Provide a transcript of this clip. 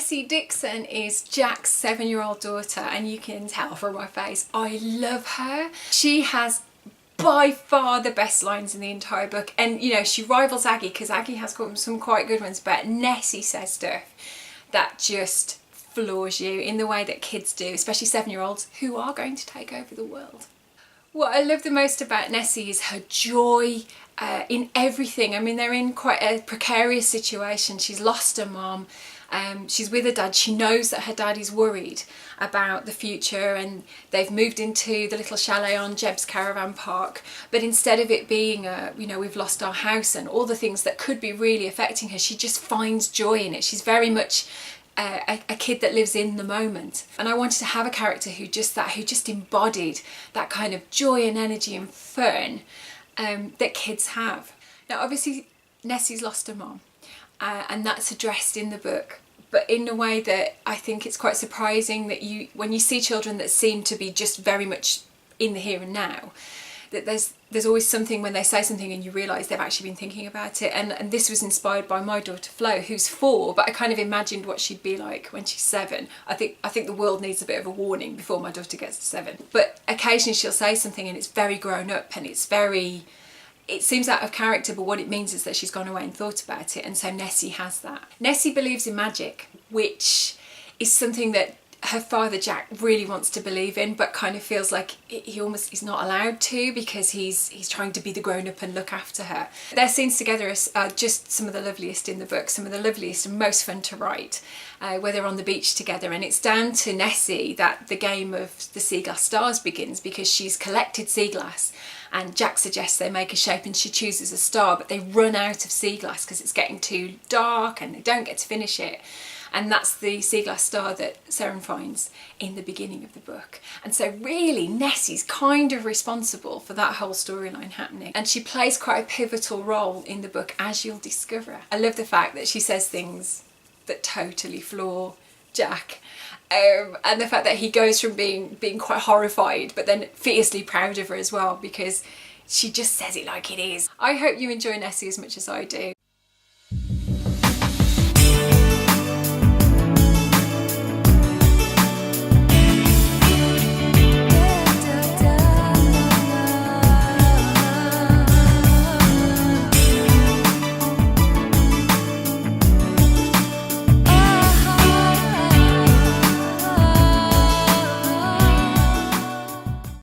Nessie Dixon is Jack's 7-year-old daughter, and you can tell from my face, I love her. She has by far the best lines in the entire book, and you know, she rivals Aggie because Aggie has got some quite good ones, but Nessie says stuff that just floors you in the way that kids do, especially 7-year-olds who are going to take over the world. What I love the most about Nessie is her joy in everything. I mean, they're in quite a precarious situation. She's lost her mom. She's with her dad. She knows that her dad is worried about the future, and they've moved into the little chalet on Jeb's caravan park. But instead of it being you know, we've lost our house and all the things that could be really affecting her, she just finds joy in it. She's very much a kid that lives in the moment, and I wanted to have a character who just embodied that kind of joy and energy and fun that kids have. Now obviously Nessie's lost her mom, and that's addressed in the book, but in a way that I think it's quite surprising that when you see children that seem to be just very much in the here and now, that there's always something when they say something and you realise they've actually been thinking about it. And this was inspired by my daughter Flo, who's 4, but I kind of imagined what she'd be like when she's 7. I think the world needs a bit of a warning before my daughter gets to 7. But occasionally she'll say something and it's very grown up, and it seems out of character, but what it means is that she's gone away and thought about it, and so Nessie has that. Nessie believes in magic, which is something that her father Jack really wants to believe in, but kind of feels like he's not allowed to, because he's trying to be the grown-up and look after her. Their scenes together are just some of the loveliest in the book, some of the loveliest and most fun to write, where they're on the beach together, and it's down to Nessie that the game of the sea glass stars begins, because she's collected sea glass and Jack suggests they make a shape and she chooses a star, but they run out of sea glass because it's getting too dark and they don't get to finish it. And that's the sea glass star that Seren finds in the beginning of the book. And so really Nessie's kind of responsible for that whole storyline happening. And she plays quite a pivotal role in the book, as you'll discover. I love the fact that she says things that totally floor Jack. And the fact that he goes from being quite horrified but then fiercely proud of her as well, because she just says it like it is. I hope you enjoy Nessie as much as I do.